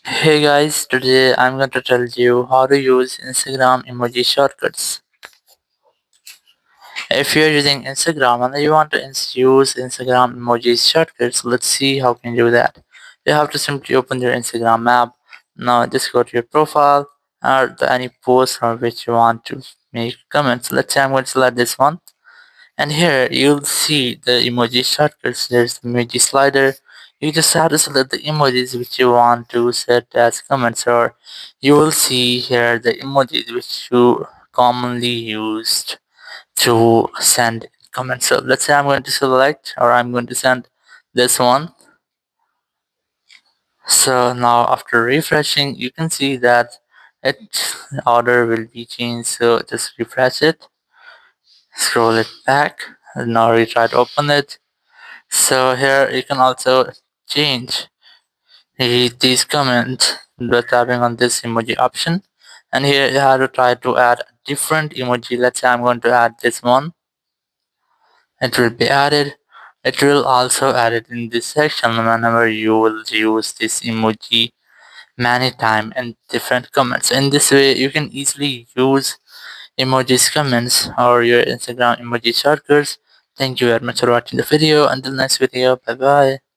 Hey guys, today I'm going to tell you how to use Instagram emoji shortcuts. If you're using Instagram and you want to use Instagram emoji shortcuts, let's see how can you do that. You have to simply open your Instagram app. Now just go to your profile or any post on which you want to make comments. Let's say I'm going to select this one. And here you'll see the emoji shortcuts. There's the emoji slider. You just have to select the emojis which you want to set as comments, or you will see here the emojis which you commonly used to send comments. So let's say I'm going to select or I'm going to send this one. So now after refreshing, you can see that its order will be changed. So just refresh it, scroll it back, and now we try to open it. So here you can also change these comments by tapping on this emoji option. And here you have to try to add a different emoji. Let's say I'm going to add this one. It will be added. It will also add it in this section whenever you will use this emoji many times in different comments. In this way, you can easily use emojis comments or your Instagram emoji shortcuts. Thank you very much for watching the video. Until next video, bye bye.